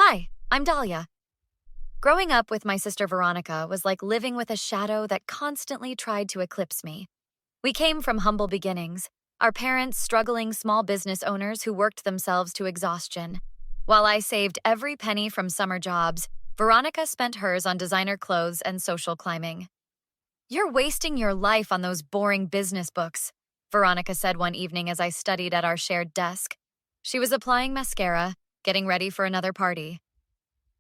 Hi, I'm Dahlia. Growing up with my sister Veronica was like living with a shadow that constantly tried to eclipse me. We came from humble beginnings, our parents struggling small business owners who worked themselves to exhaustion. While I saved every penny from summer jobs, Veronica spent hers on designer clothes and social climbing. You're wasting your life on those boring business books, Veronica said one evening as I studied at our shared desk. She was applying mascara, getting ready for another party.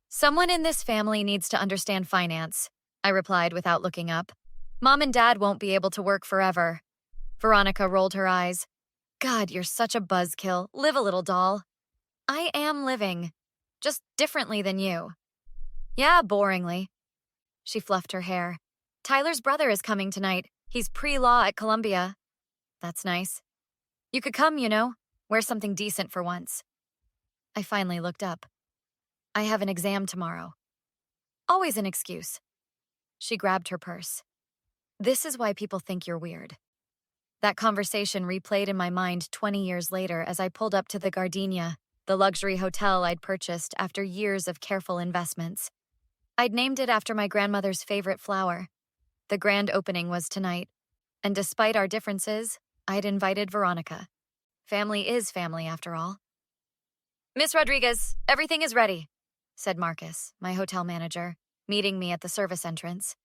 Someone in this family needs to understand finance, I replied without looking up. Mom and Dad won't be able to work forever. Veronica rolled her eyes. God, you're such a buzzkill. Live a little, doll. I am living, just differently than you. Yeah, boringly. She fluffed her hair. Tyler's brother is coming tonight. He's pre-law at Columbia. That's nice. You could come, wear something decent for once. I finally looked up. I have an exam tomorrow. Always an excuse. She grabbed her purse. This is why people think you're weird. That conversation replayed in my mind 20 years later as I pulled up to the Gardenia, the luxury hotel I'd purchased after years of careful investments. I'd named it after my grandmother's favorite flower. The grand opening was tonight, and despite our differences, I'd invited Veronica. Family is family, after all. Miss Rodriguez, everything is ready, said Marcus, my hotel manager, meeting me at the service entrance.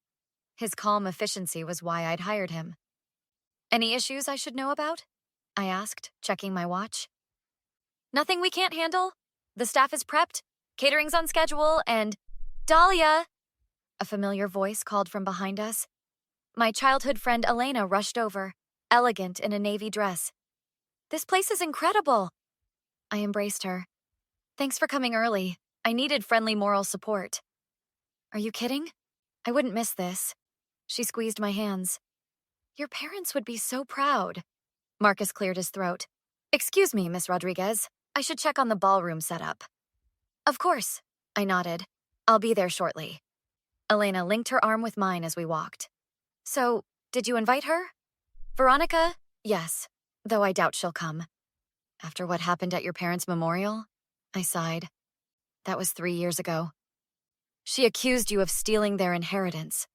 His calm efficiency was why I'd hired him. Any issues I should know about? I asked, checking my watch. Nothing we can't handle. The staff is prepped, catering's on schedule, and… Dahlia! A familiar voice called from behind us. My childhood friend Elena rushed over, elegant in a navy dress. This place is incredible! I embraced her. Thanks for coming early. I needed friendly moral support. Are you kidding? I wouldn't miss this. She squeezed my hands. Your parents would be so proud. Marcus cleared his throat. Excuse me, Miss Rodriguez. I should check on the ballroom setup. Of course, I nodded. I'll be there shortly. Elena linked her arm with mine as we walked. So, did you invite her? Veronica? Yes, though I doubt she'll come. After what happened at your parents' memorial? I sighed. That was 3 years ago. She accused you of stealing their inheritance.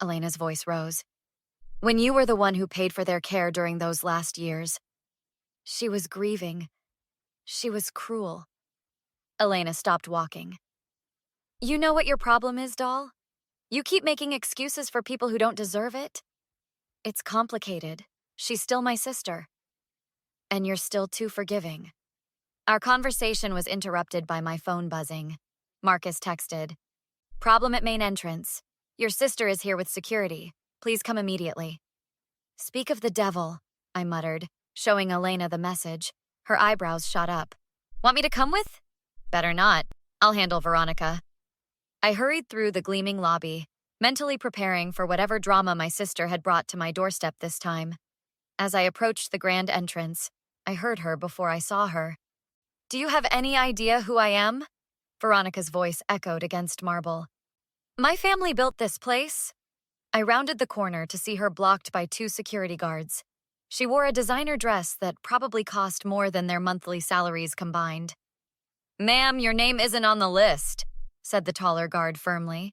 Elena's voice rose. When you were the one who paid for their care during those last years. She was grieving. She was cruel. Elena stopped walking. You know what your problem is, doll? You keep making excuses for people who don't deserve it. It's complicated. She's still my sister. And you're still too forgiving. Our conversation was interrupted by my phone buzzing. Marcus texted. Problem at main entrance. Your sister is here with security. Please come immediately. Speak of the devil, I muttered, showing Elena the message. Her eyebrows shot up. Want me to come with? Better not. I'll handle Veronica. I hurried through the gleaming lobby, mentally preparing for whatever drama my sister had brought to my doorstep this time. As I approached the grand entrance, I heard her before I saw her. Do you have any idea who I am? Veronica's voice echoed against marble. My family built this place. I rounded the corner to see her blocked by 2 security guards. She wore a designer dress that probably cost more than their monthly salaries combined. Ma'am, your name isn't on the list, said the taller guard firmly.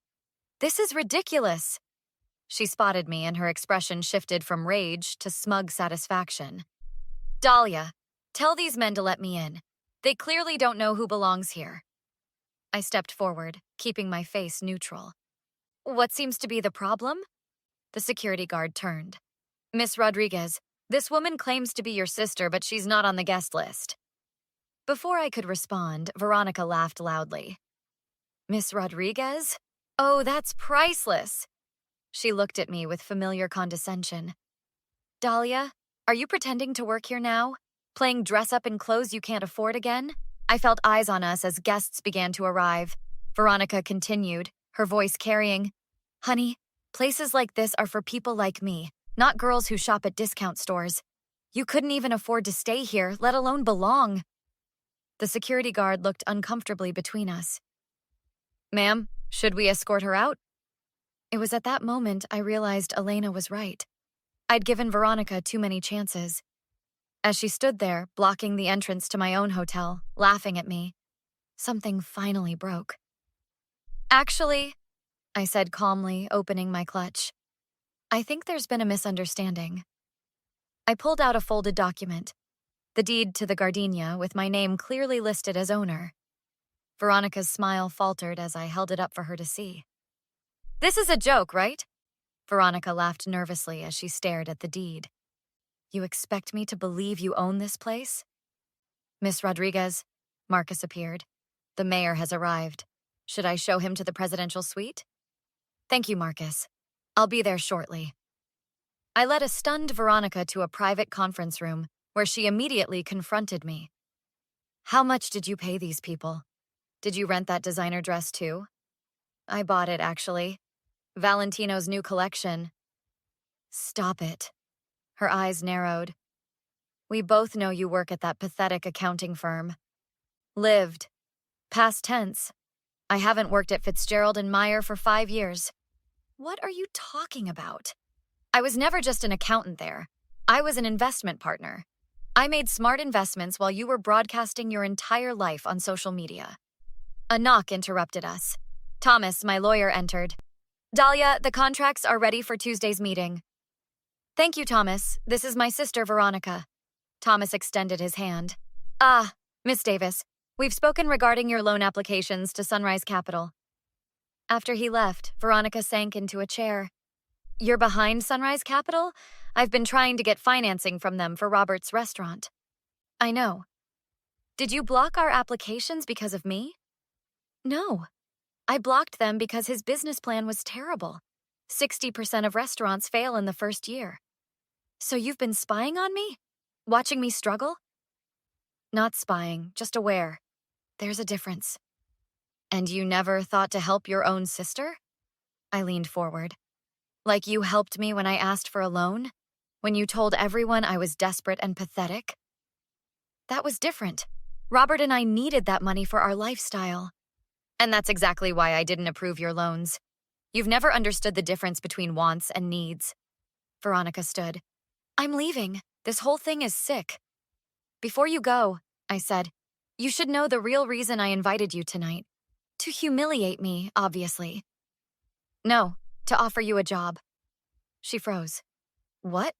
This is ridiculous. She spotted me and her expression shifted from rage to smug satisfaction. Dahlia, tell these men to let me in. They clearly don't know who belongs here. I stepped forward, keeping my face neutral. What seems to be the problem? The security guard turned. Miss Rodriguez, this woman claims to be your sister, but she's not on the guest list. Before I could respond, Veronica laughed loudly. Miss Rodriguez? Oh, that's priceless. She looked at me with familiar condescension. Dahlia, are you pretending to work here now? Playing dress-up in clothes you can't afford again? I felt eyes on us as guests began to arrive. Veronica continued, her voice carrying, Honey, places like this are for people like me, not girls who shop at discount stores. You couldn't even afford to stay here, let alone belong. The security guard looked uncomfortably between us. Ma'am, should we escort her out? It was at that moment I realized Elena was right. I'd given Veronica too many chances. As she stood there, blocking the entrance to my own hotel, laughing at me, Something finally broke. Actually, I said calmly, opening my clutch, I think there's been a misunderstanding. I pulled out a folded document, the deed to the gardenia with my name clearly listed as owner. Veronica's smile faltered as I held it up for her to see. This is a joke, right? Veronica laughed nervously as she stared at the deed. You expect me to believe you own this place? Miss Rodriguez, Marcus appeared. The mayor has arrived. Should I show him to the presidential suite? Thank you, Marcus. I'll be there shortly. I led a stunned Veronica to a private conference room where she immediately confronted me. How much did you pay these people? Did you rent that designer dress too? I bought it, actually. Valentino's new collection. Stop it. Her eyes narrowed. We both know you work at that pathetic accounting firm. Lived. Past tense. I haven't worked at Fitzgerald and Meyer for 5 years. What are you talking about? I was never just an accountant there. I was an investment partner. I made smart investments while you were broadcasting your entire life on social media. A knock interrupted us. Thomas, my lawyer, entered. Dahlia, the contracts are ready for Tuesday's meeting. Thank you, Thomas. This is my sister, Veronica. Thomas extended his hand. Ah, Miss Davis, we've spoken regarding your loan applications to Sunrise Capital. After he left, Veronica sank into a chair. You're behind Sunrise Capital? I've been trying to get financing from them for Robert's restaurant. I know. Did you block our applications because of me? No. I blocked them because his business plan was terrible. 60% of restaurants fail in the first year. So you've been spying on me? Watching me struggle? Not spying, just aware. There's a difference. And you never thought to help your own sister? I leaned forward. Like you helped me when I asked for a loan? When you told everyone I was desperate and pathetic? That was different. Robert and I needed that money for our lifestyle. And that's exactly why I didn't approve your loans. You've never understood the difference between wants and needs. Veronica stood. I'm leaving. This whole thing is sick. Before you go, I said, you should know the real reason I invited you tonight. To humiliate me, obviously. No, to offer you a job. She froze. What?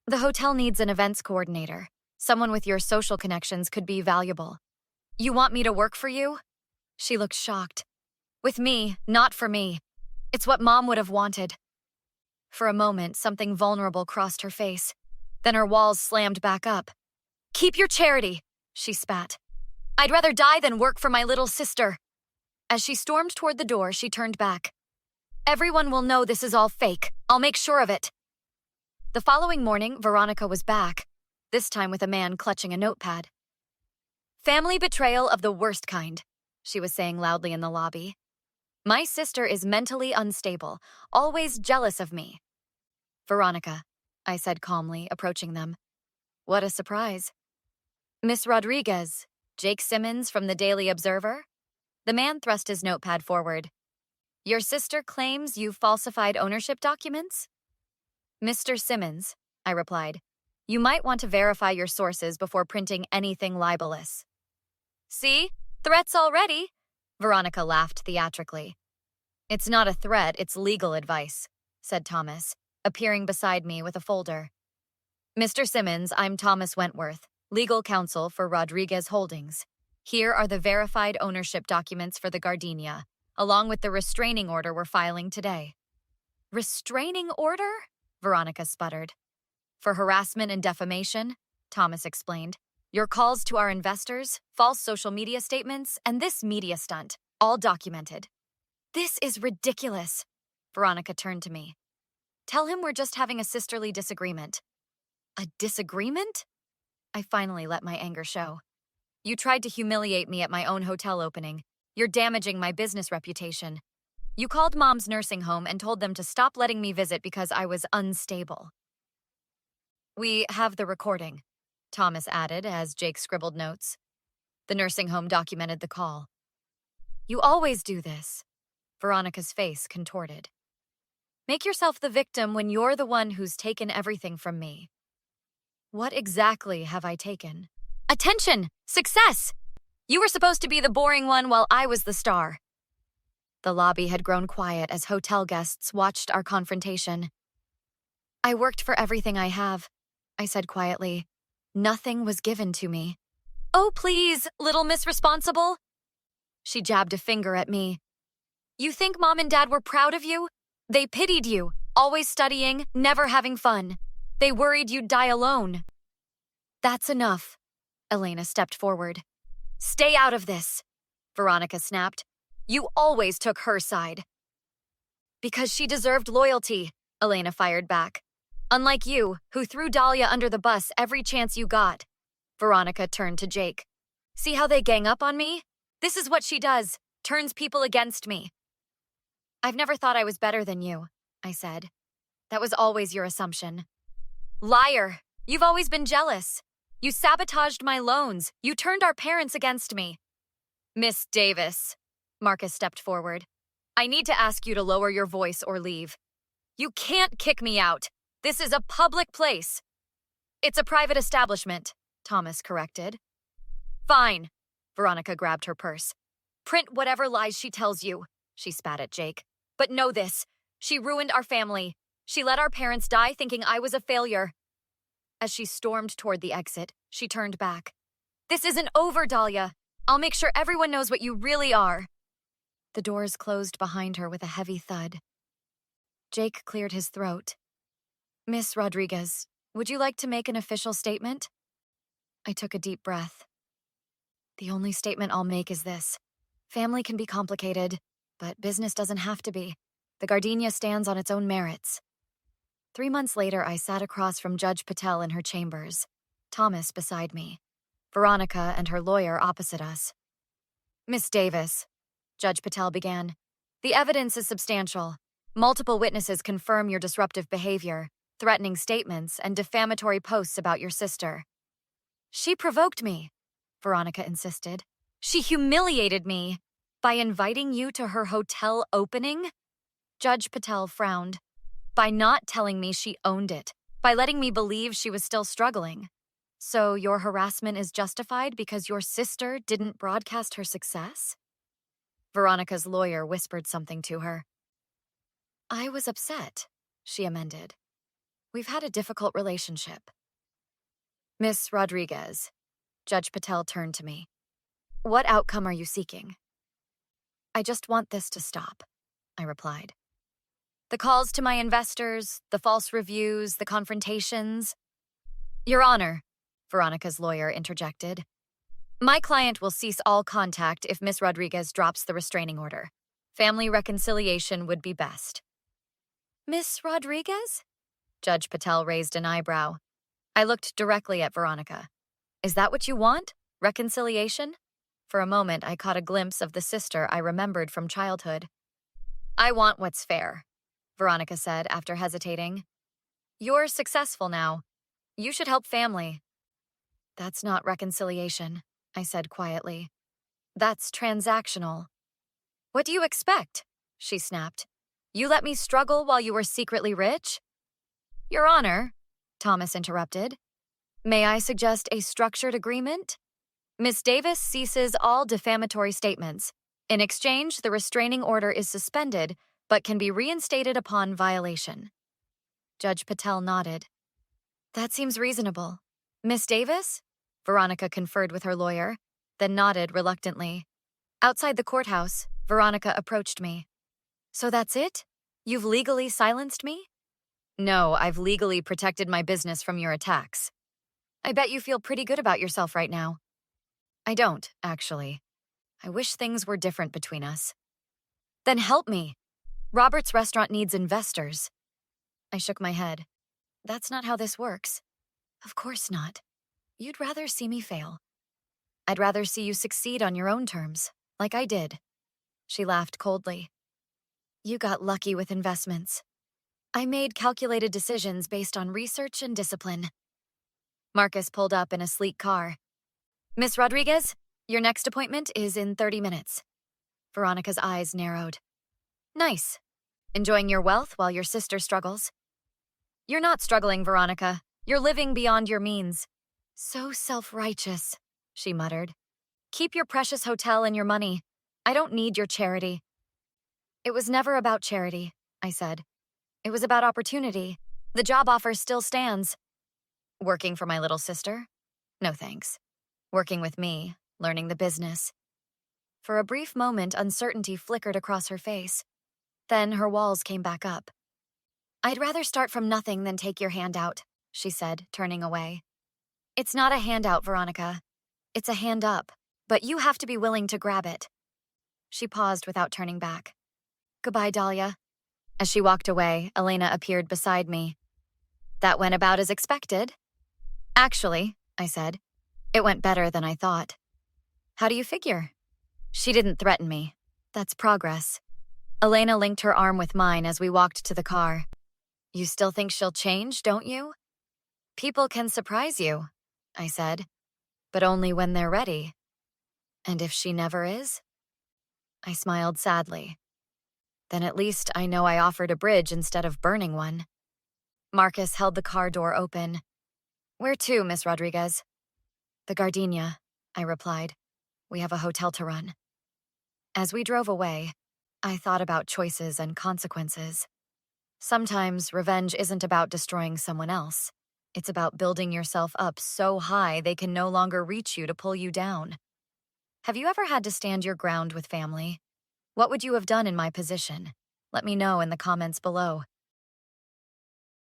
The hotel needs an events coordinator. Someone with your social connections could be valuable. You want me to work for you? She looked shocked. With me, not for me. It's what Mom would have wanted. For a moment, something vulnerable crossed her face. Then her walls slammed back up. Keep your charity, she spat. I'd rather die than work for my little sister. As she stormed toward the door, she turned back. Everyone will know this is all fake. I'll make sure of it. The following morning, Veronica was back, this time with a man clutching a notepad. Family betrayal of the worst kind, she was saying loudly in the lobby. My sister is mentally unstable, always jealous of me. Veronica, I said calmly, approaching them. What a surprise. Miss Rodriguez, Jake Simmons from the Daily Observer? The man thrust his notepad forward. Your sister claims you falsified ownership documents? Mr. Simmons, I replied, you might want to verify your sources before printing anything libelous. See? Threats already? Veronica laughed theatrically. It's not a threat, it's legal advice, said Thomas, appearing beside me with a folder. Mr. Simmons, I'm Thomas Wentworth, legal counsel for Rodriguez Holdings. Here are the verified ownership documents for the gardenia, along with the restraining order we're filing today. Restraining order? Veronica sputtered. For harassment and defamation, Thomas explained. Your calls to our investors, false social media statements, and this media stunt, all documented. This is ridiculous. Veronica turned to me. Tell him we're just having a sisterly disagreement. A disagreement? I finally let my anger show. You tried to humiliate me at my own hotel opening. You're damaging my business reputation. You called Mom's nursing home and told them to stop letting me visit because I was unstable. We have the recording, Thomas added as Jake scribbled notes. The nursing home documented the call. You always do this. Veronica's face contorted. Make yourself the victim when you're the one who's taken everything from me. What exactly have I taken? Attention! Success! You were supposed to be the boring one while I was the star. The lobby had grown quiet as hotel guests watched our confrontation. I worked for everything I have, I said quietly. Nothing was given to me. Oh, please, little Miss Responsible. She jabbed a finger at me. You think Mom and Dad were proud of you? They pitied you, always studying, never having fun. They worried you'd die alone. That's enough. Elena stepped forward. Stay out of this, Veronica snapped. You always took her side. Because she deserved loyalty, Elena fired back. Unlike you, who threw Dahlia under the bus every chance you got. Veronica turned to Jake. See how they gang up on me? This is what she does, turns people against me. I've never thought I was better than you, I said. That was always your assumption. Liar! You've always been jealous. You sabotaged my loans. You turned our parents against me. Miss Davis, Marcus stepped forward. I need to ask you to lower your voice or leave. You can't kick me out. This is a public place. It's a private establishment, Thomas corrected. Fine. Veronica grabbed her purse. Print whatever lies she tells you, she spat at Jake. But know this, she ruined our family. She let our parents die thinking I was a failure. As she stormed toward the exit, she turned back. This isn't over, Dahlia. I'll make sure everyone knows what you really are. The doors closed behind her with a heavy thud. Jake cleared his throat. Miss Rodriguez, would you like to make an official statement? I took a deep breath. The only statement I'll make is this. Family can be complicated, but business doesn't have to be. The Gardenia stands on its own merits. 3 months later, I sat across from Judge Patel in her chambers, Thomas beside me, Veronica and her lawyer opposite us. Miss Davis, Judge Patel began, the evidence is substantial. Multiple witnesses confirm your disruptive behavior, threatening statements, and defamatory posts about your sister. She provoked me, Veronica insisted. She humiliated me by inviting you to her hotel opening? Judge Patel frowned. By not telling me she owned it, by letting me believe she was still struggling. So your harassment is justified because your sister didn't broadcast her success? Veronica's lawyer whispered something to her. I was upset, she amended. We've had a difficult relationship. Miss Rodriguez, Judge Patel turned to me. What outcome are you seeking? I just want this to stop, I replied. The calls to my investors, the false reviews, the confrontations. Your Honor, Veronica's lawyer interjected. My client will cease all contact if Miss Rodriguez drops the restraining order. Family reconciliation would be best. Miss Rodriguez? Judge Patel raised an eyebrow. I looked directly at Veronica. Is that what you want? Reconciliation? For a moment, I caught a glimpse of the sister I remembered from childhood. I want what's fair, Veronica said after hesitating. You're successful now. You should help family. That's not reconciliation, I said quietly. That's transactional. What do you expect? She snapped. You let me struggle while you were secretly rich? Your Honor, Thomas interrupted. May I suggest a structured agreement? Miss Davis ceases all defamatory statements. In exchange, the restraining order is suspended, but can be reinstated upon violation. Judge Patel nodded. That seems reasonable. Miss Davis? Veronica conferred with her lawyer, then nodded reluctantly. Outside the courthouse, Veronica approached me. So that's it? You've legally silenced me? No, I've legally protected my business from your attacks. I bet you feel pretty good about yourself right now. I don't, actually. I wish things were different between us. Then help me. Robert's restaurant needs investors. I shook my head. That's not how this works. Of course not. You'd rather see me fail. I'd rather see you succeed on your own terms, like I did. She laughed coldly. You got lucky with investments. I made calculated decisions based on research and discipline. Marcus pulled up in a sleek car. Miss Rodriguez, your next appointment is in 30 minutes. Veronica's eyes narrowed. Nice. Enjoying your wealth while your sister struggles. You're not struggling, Veronica. You're living beyond your means. So self-righteous, she muttered. Keep your precious hotel and your money. I don't need your charity. It was never about charity, I said. It was about opportunity. The job offer still stands. Working for my little sister? No thanks. Working with me, learning the business. For a brief moment, uncertainty flickered across her face. Then her walls came back up. I'd rather start from nothing than take your hand out, she said, turning away. It's not a handout, Veronica. It's a hand up, but you have to be willing to grab it. She paused without turning back. Goodbye, Dahlia. As she walked away, Elena appeared beside me. That went about as expected. Actually, I said, it went better than I thought. How do you figure? She didn't threaten me. That's progress. Elena linked her arm with mine as we walked to the car. You still think she'll change, don't you? People can surprise you, I said, but only when they're ready. And if she never is? I smiled sadly. Then at least I know I offered a bridge instead of burning one. Marcus held the car door open. Where to, Miss Rodriguez? The Gardenia, I replied. We have a hotel to run. As we drove away, I thought about choices and consequences. Sometimes revenge isn't about destroying someone else. It's about building yourself up so high they can no longer reach you to pull you down. Have you ever had to stand your ground with family? What would you have done in my position? Let me know in the comments below.